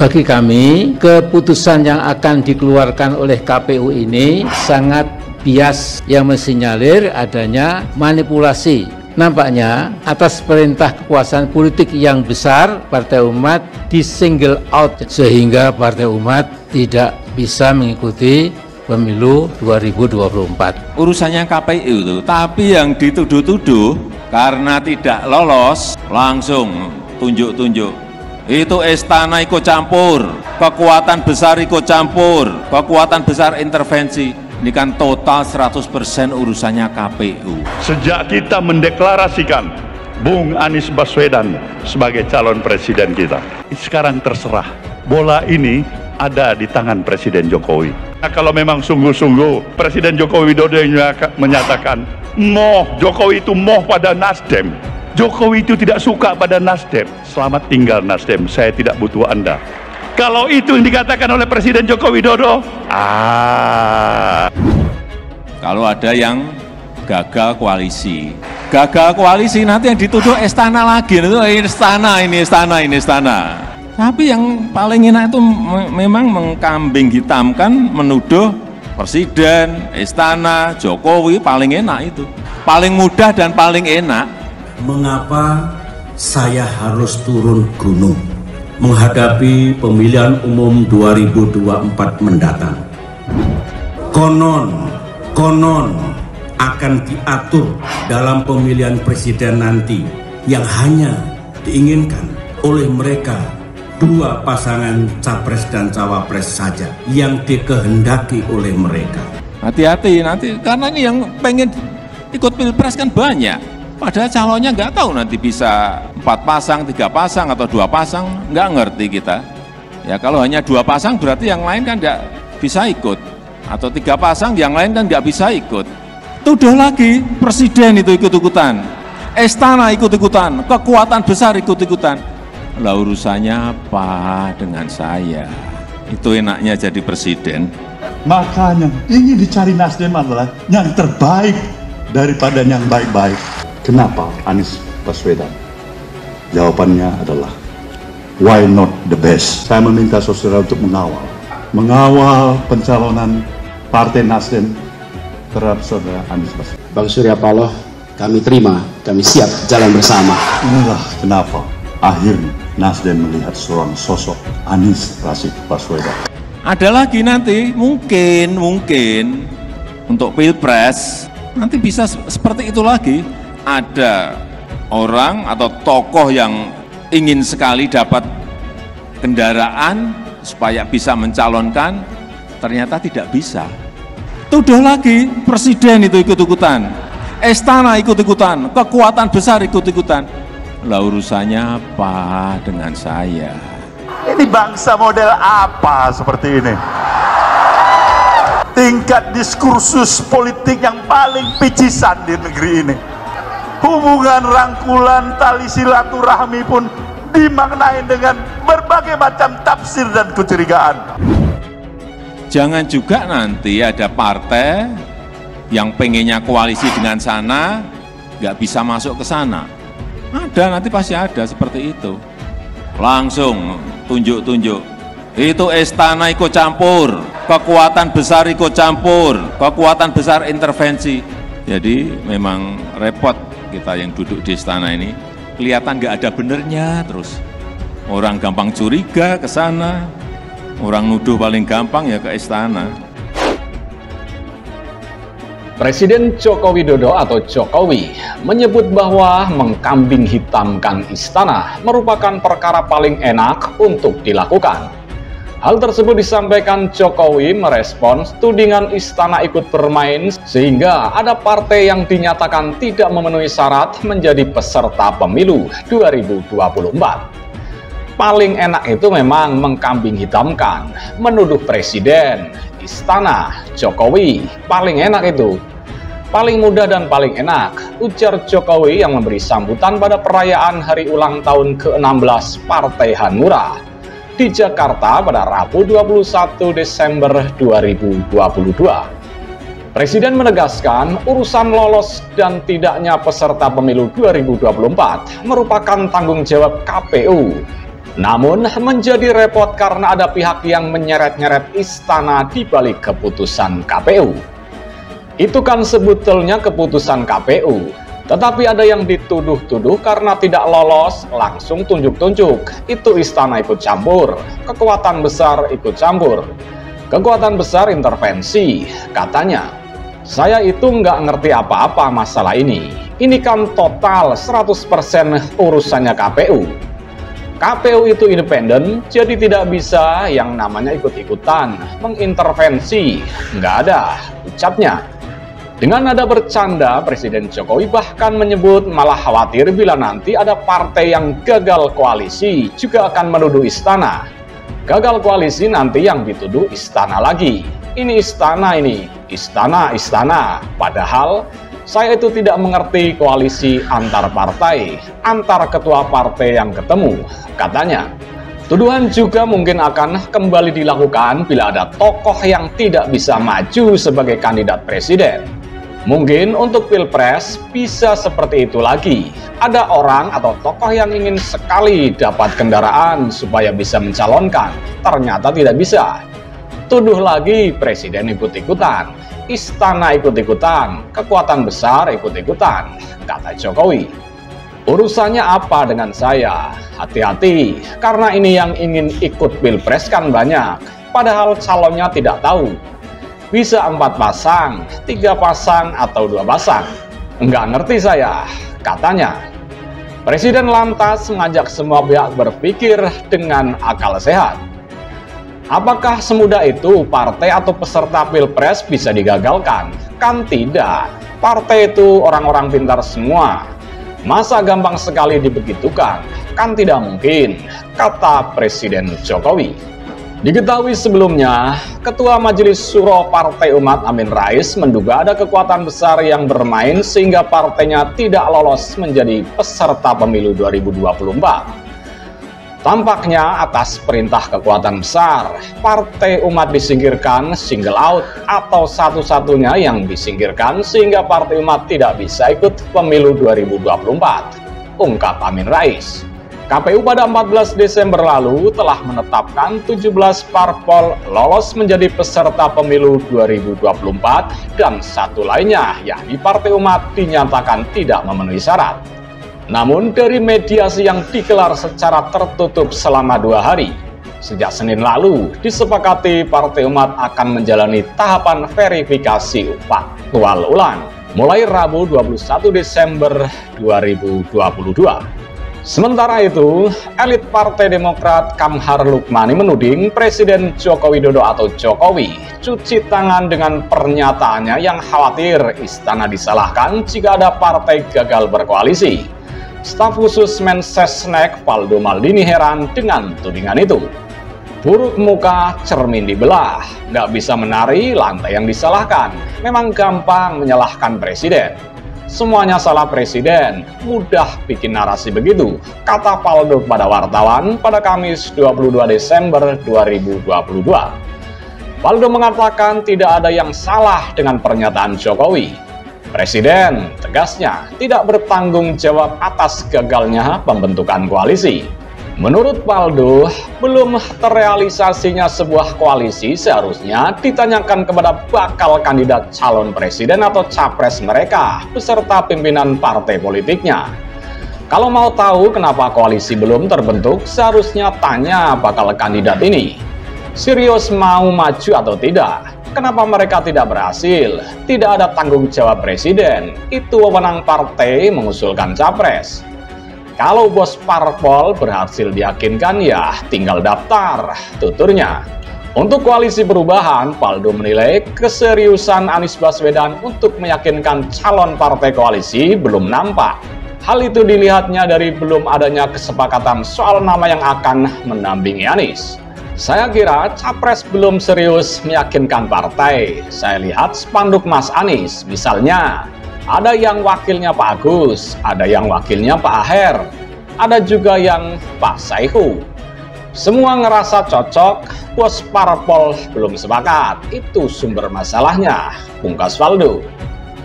Bagi kami, keputusan yang akan dikeluarkan oleh KPU ini sangat bias yang mensinyalir adanya manipulasi. Nampaknya atas perintah kekuasaan politik yang besar, Partai Umat di-single out sehingga Partai Umat tidak bisa mengikuti pemilu 2024. Urusannya KPU itu, tapi yang dituduh-tuduh karena tidak lolos langsung tunjuk-tunjuk. Itu istana ikut campur, kekuatan besar ikut campur, kekuatan besar intervensi. Ini kan total 100% urusannya KPU. Sejak kita mendeklarasikan Bung Anies Baswedan sebagai calon presiden kita, sekarang terserah. Bola ini ada di tangan Presiden Jokowi. Nah, kalau memang sungguh-sungguh Presiden Joko Widodo yang menyatakan Jokowi itu pada Nasdem, Jokowi itu tidak suka pada Nasdem, selamat tinggal Nasdem, saya tidak butuh Anda. Kalau itu yang dikatakan oleh Presiden Joko Widodo, kalau ada yang gagal koalisi nanti yang dituduh istana lagi, itu ini istana. Tapi yang paling enak itu memang mengkambing hitamkan, menuduh Presiden, istana, Jokowi paling enak itu. Paling mudah dan paling enak. Mengapa saya harus turun gunung menghadapi pemilihan umum 2024 mendatang? Konon akan diatur dalam pemilihan presiden nanti yang hanya diinginkan oleh mereka dua pasangan capres dan cawapres saja yang dikehendaki oleh mereka. Hati-hati nanti, karena ini yang pengen ikut pilpres kan banyak. Padahal calonnya nggak tahu nanti bisa 4 pasang, 3 pasang, atau 2 pasang, nggak ngerti kita. Ya kalau hanya 2 pasang berarti yang lain kan nggak bisa ikut. Atau 3 pasang yang lain kan nggak bisa ikut. Tuduh lagi, presiden itu ikut-ikutan, istana ikut-ikutan, kekuatan besar ikut-ikutan. Lah urusannya apa dengan saya? Itu enaknya jadi presiden. makanya ingin dicari Nasdem adalah yang terbaik daripada yang baik-baik. Kenapa Anies Baswedan? Jawabannya adalah why not the best? Saya meminta saudara untuk mengawal pencalonan Partai Nasdem terhadap saudara Anies Baswedan. Bang Surya Paloh, kami terima, kami siap jalan bersama. Inilah kenapa akhirnya Nasdem melihat seorang sosok Anies Rashid Baswedan. Ada lagi nanti mungkin untuk pilpres nanti bisa seperti itu lagi. Ada orang atau tokoh yang ingin sekali dapat kendaraan supaya bisa mencalonkan, ternyata tidak bisa. Tuduh lagi, presiden itu ikut-ikutan, istana ikut-ikutan, kekuatan besar ikut-ikutan. Lah urusannya apa dengan saya? Ini bangsa model apa seperti ini? Tingkat diskursus politik yang paling picisan di negeri ini. Hubungan rangkulan tali silaturahmi pun dimaknai dengan berbagai macam tafsir dan kecurigaan. Jangan juga nanti ada partai yang pengennya koalisi dengan sana, nggak bisa masuk ke sana. Ada, nanti pasti ada seperti itu. Langsung tunjuk-tunjuk. Itu istana ikut campur, kekuatan besar ikut campur, kekuatan besar intervensi. Jadi memang repot kita yang duduk di istana ini. Kelihatan nggak ada benernya terus. Orang gampang curiga ke sana, orang nuduh paling gampang ya ke istana. Presiden Joko Widodo atau Jokowi menyebut bahwa mengkambing hitamkan istana merupakan perkara paling enak untuk dilakukan. Hal tersebut disampaikan Jokowi merespons tudingan istana ikut bermain sehingga ada partai yang dinyatakan tidak memenuhi syarat menjadi peserta pemilu 2024. Paling enak itu memang mengkambing hitamkan, menuduh presiden, istana, Jokowi, paling enak itu. Paling mudah dan paling enak, ujar Jokowi yang memberi sambutan pada perayaan hari ulang tahun ke-16 Partai Hanura di Jakarta pada Rabu 21 Desember 2022. Presiden menegaskan urusan lolos dan tidaknya peserta pemilu 2024 merupakan tanggung jawab KPU. Namun menjadi repot karena ada pihak yang menyeret-nyeret istana di balik keputusan KPU. Itu kan sebetulnya keputusan KPU, tetapi ada yang dituduh-tuduh karena tidak lolos langsung tunjuk-tunjuk. Itu istana ikut campur, kekuatan besar ikut campur, kekuatan besar intervensi, katanya. Saya itu nggak ngerti apa-apa masalah ini. Ini kan total 100% urusannya KPU. KPU itu independen, jadi tidak bisa yang namanya ikut-ikutan, mengintervensi. Nggak ada, ucapnya. Dengan nada bercanda, Presiden Jokowi bahkan menyebut malah khawatir bila nanti ada partai yang gagal koalisi juga akan menuduh istana. Gagal koalisi nanti yang dituduh istana lagi. Ini istana ini, istana. Padahal saya itu tidak mengerti koalisi antar partai, antar ketua partai yang ketemu, katanya. Tuduhan juga mungkin akan kembali dilakukan bila ada tokoh yang tidak bisa maju sebagai kandidat presiden. Mungkin untuk Pilpres bisa seperti itu lagi. Ada orang atau tokoh yang ingin sekali dapat kendaraan supaya bisa mencalonkan, ternyata tidak bisa. Tuduh lagi presiden ikut-ikutan, istana ikut-ikutan, kekuatan besar ikut-ikutan, kata Jokowi. Urusannya apa dengan saya? Hati-hati, karena ini yang ingin ikut Pilpres kan banyak, padahal calonnya tidak tahu. Bisa 4 pasang, 3 pasang, atau 2 pasang. Enggak ngerti saya, katanya. Presiden lantas mengajak semua pihak berpikir dengan akal sehat. Apakah semudah itu partai atau peserta Pilpres bisa digagalkan? Kan tidak. Partai itu orang-orang pintar semua. Masa gampang sekali dibegitukan? Kan tidak mungkin, kata Presiden Jokowi. Diketahui sebelumnya, Ketua Majelis Syuro Partai Umat Amin Rais menduga ada kekuatan besar yang bermain sehingga partainya tidak lolos menjadi peserta pemilu 2024. Tampaknya atas perintah kekuatan besar, Partai Umat disingkirkan single out atau satu-satunya yang disingkirkan sehingga Partai Umat tidak bisa ikut pemilu 2024, ungkap Amin Rais. KPU pada 14 Desember lalu telah menetapkan 17 parpol lolos menjadi peserta pemilu 2024 dan satu lainnya, yakni Partai Umat, dinyatakan tidak memenuhi syarat. Namun dari mediasi yang digelar secara tertutup selama 2 hari, sejak Senin lalu disepakati Partai Umat akan menjalani tahapan verifikasi faktual ulang mulai Rabu 21 Desember 2022. Sementara itu, elit Partai Demokrat Kamhar Lukmani menuding Presiden Joko Widodo atau Jokowi cuci tangan dengan pernyataannya yang khawatir istana disalahkan jika ada partai gagal berkoalisi. Staf khusus Mensesnek Valdo Maldini heran dengan tudingan itu. Buruk muka cermin dibelah, nggak bisa menari lantai yang disalahkan. Memang gampang menyalahkan presiden. Semuanya salah presiden, mudah bikin narasi begitu, kata Valdo pada wartawan pada Kamis 22 Desember 2022. Valdo mengatakan tidak ada yang salah dengan pernyataan Jokowi. Presiden, tegasnya, tidak bertanggung jawab atas gagalnya pembentukan koalisi. Menurut Valdo, belum terrealisasinya sebuah koalisi seharusnya ditanyakan kepada bakal kandidat calon presiden atau capres mereka beserta pimpinan partai politiknya. Kalau mau tahu kenapa koalisi belum terbentuk, seharusnya tanya bakal kandidat ini. Serius mau maju atau tidak? Kenapa mereka tidak berhasil? Tidak ada tanggung jawab presiden. Itu wewenang partai mengusulkan capres. Kalau bos parpol berhasil diyakinkan ya tinggal daftar, tuturnya. Untuk koalisi perubahan, Valdo menilai keseriusan Anies Baswedan untuk meyakinkan calon partai koalisi belum nampak. Hal itu dilihatnya dari belum adanya kesepakatan soal nama yang akan mendampingi Anies. Saya kira capres belum serius meyakinkan partai. Saya lihat spanduk Mas Anies, misalnya ada yang wakilnya Pak Agus, ada yang wakilnya Pak Aher, ada juga yang Pak Saihu. Semua ngerasa cocok, bos parpol belum sepakat. Itu sumber masalahnya, pungkas Valdo.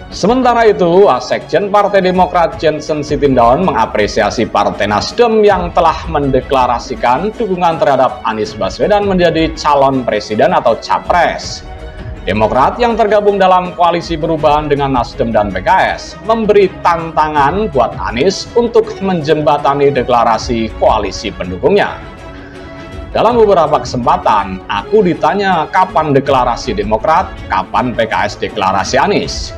Sementara itu, Sekjen Partai Demokrat Janssen Sitindon mengapresiasi Partai Nasdem yang telah mendeklarasikan dukungan terhadap Anies Baswedan menjadi calon presiden atau capres. Demokrat yang tergabung dalam koalisi perubahan dengan Nasdem dan PKS memberi tantangan buat Anies untuk menjembatani deklarasi koalisi pendukungnya. Dalam beberapa kesempatan, aku ditanya kapan deklarasi Demokrat, kapan PKS deklarasi Anies.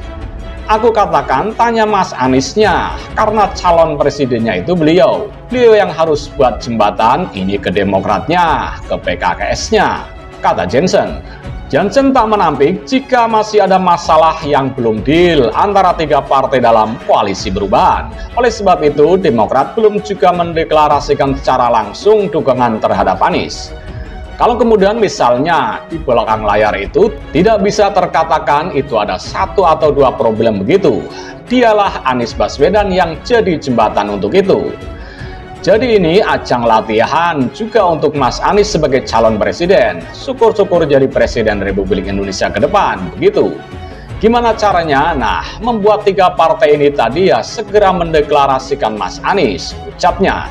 Aku katakan tanya Mas Aniesnya, karena calon presidennya itu beliau yang harus buat jembatan ini ke Demokratnya, ke PKS-nya, kata Janssen. Janssen tak menampik jika masih ada masalah yang belum deal antara tiga partai dalam koalisi perubahan. Oleh sebab itu, Demokrat belum juga mendeklarasikan secara langsung dukungan terhadap Anies. Kalau kemudian misalnya di belakang layar itu tidak bisa terkatakan itu ada satu atau dua problem begitu, dialah Anies Baswedan yang jadi jembatan untuk itu. Jadi ini ajang latihan juga untuk Mas Anies sebagai calon presiden. Syukur-syukur jadi presiden Republik Indonesia ke depan, begitu. Gimana caranya? Nah, membuat tiga partai ini tadi ya segera mendeklarasikan Mas Anies, ucapnya.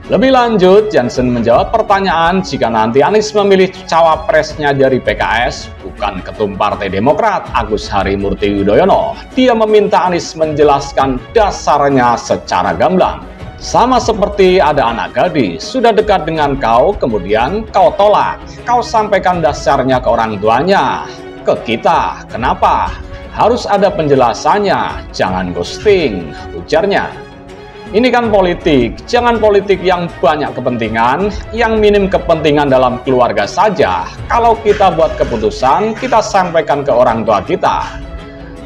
Lebih lanjut, Janssen menjawab pertanyaan jika nanti Anies memilih cawapresnya dari PKS, bukan Ketum Partai Demokrat Agus Harimurti Yudhoyono. Dia meminta Anies menjelaskan dasarnya secara gamblang. Sama seperti ada anak gadis, sudah dekat dengan kau, kemudian kau tolak. Kau sampaikan dasarnya ke orang tuanya, ke kita. Kenapa? Harus ada penjelasannya, jangan ghosting, ujarnya. Ini kan politik, jangan politik yang banyak kepentingan, yang minim kepentingan dalam keluarga saja. Kalau kita buat keputusan, kita sampaikan ke orang tua kita.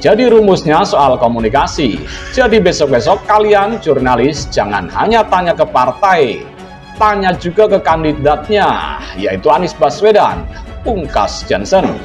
Jadi rumusnya soal komunikasi. Jadi besok-besok kalian jurnalis jangan hanya tanya ke partai, tanya juga ke kandidatnya, yaitu Anies Baswedan, pungkas Janssen.